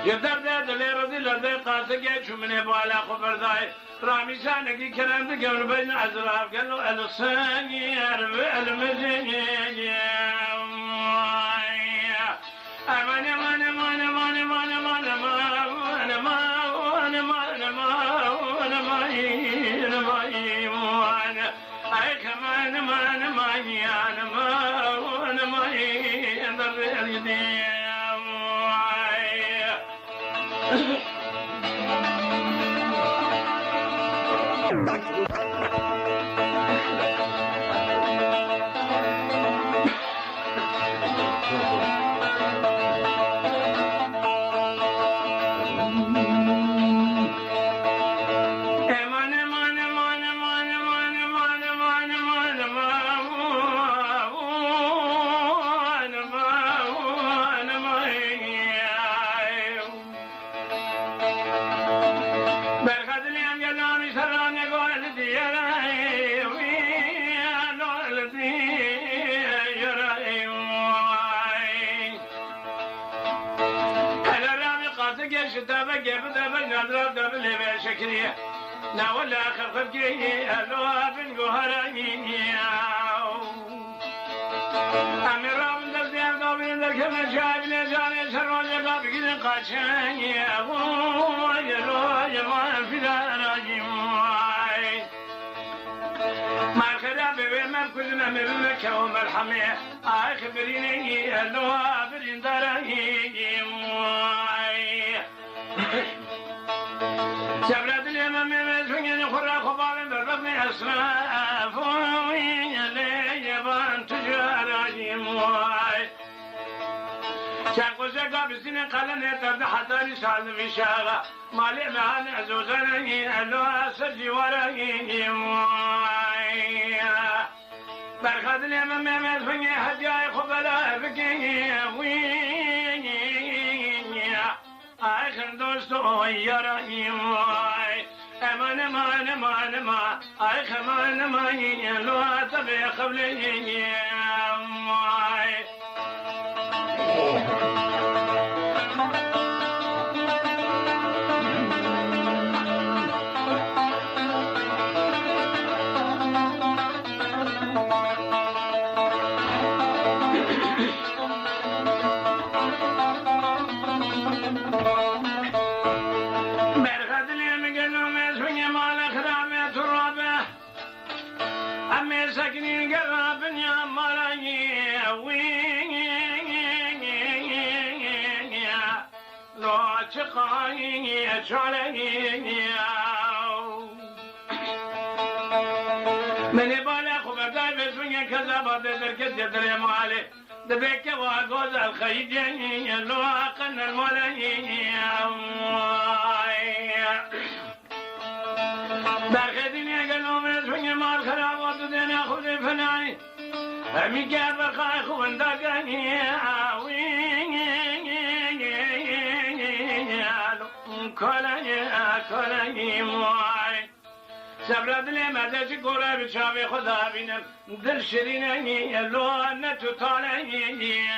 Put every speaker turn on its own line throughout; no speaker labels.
يدرد لرضي لرضي قاسك شو من بالا خبر ذاي رامي سانك كلام قبل بين أزراف قالوا الصاني المزني أمان أمان أمان أمان أمان أمان أمان أمان أمان أمان أمان أي كمان أمان أمان أنا ما أنا ما يندر اليدين لا ولا خلق جي ألوها بن قهراني أمير رابن دلديان قابلين ذلك مشاعب نزاني سرون يقاب كذن قاشاني أبوه يلوه يمان في داراجي ما الخداب بما كلنا من مكة ومرحمة أخبريني ألوها بن داراني شبرت اليمن من سجن خرا خبار بربني أسراف ويلي يبان تجار جمواي شاقو شاقا بسنة قلن يترد حتى رسال في شاغا مالي معان عزوزاني ألوها سجي ورقي جمواي برخد اليمن من سجن حجاي خبلا بكي آخر دوستو يراني واي امان امان امان امان آخر امان امان لو تبي قبلي واي من بالا خبردار بسوني كذا بعد دركت يدري مالي دبيك واجوز الخيجين لو أقن الملايين برخديني قالوا من سوني مال خرابات دنيا خذ فناي أمي كيف خايخ وندقني كلني موي سبرد لي مدش قرب بشامي خدا بينم دل شريني لو نتو طالعي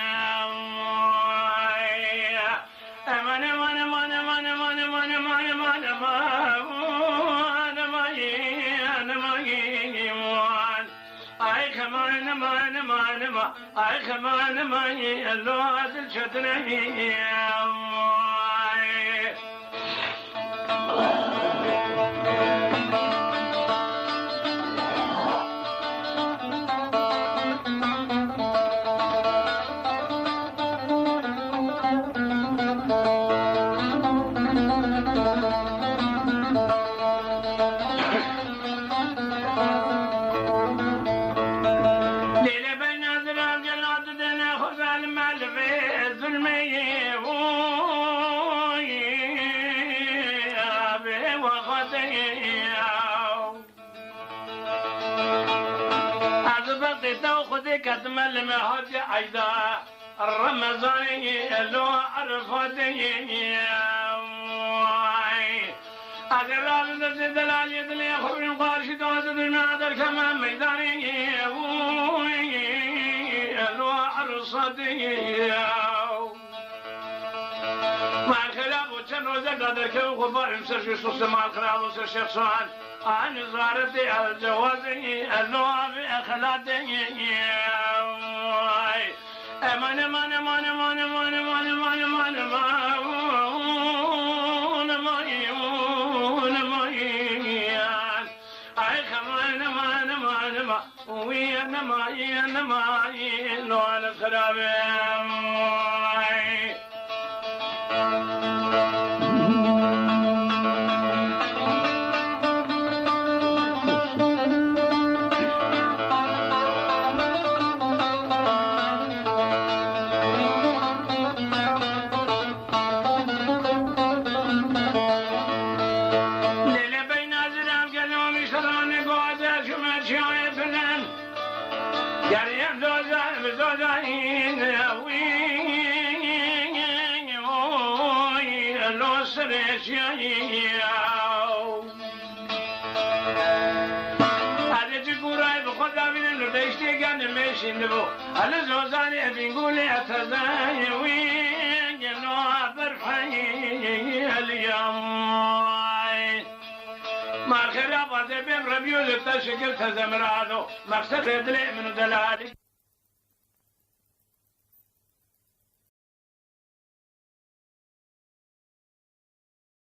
امان امان امان امان امان امان امان امان امان اي كمان امان امان امان اي كمان امان لو دل شتني المية أبي وخطيه أزبطي تأخذي كتم المهج عيدا الرمزاني لو عرفتي أقرب ذي دلال يدلي أخبر قارش دوزد المعدل كما ميداني لو عرصتي مع الخلاف وشن وزد هذا كيو خفار يمسر في صوص مع الخلاف وسر شيخ سؤال عن زارتي الجوازي اللوع في أخلاتي أمان أمان أمان أمان أمان أمان أمان أمان أي خمان أمان أمان أمان ويا نماي نماي نوال الخراب هذا جبوراي بخدا من الرديشتي كان ماشي نبو هذا زوزاني بنقولي أتزاي وين ينوع برحي اليوم ما الخرابة بين ربيو للتشكل تزمرانو مقصد يدلي من دلالي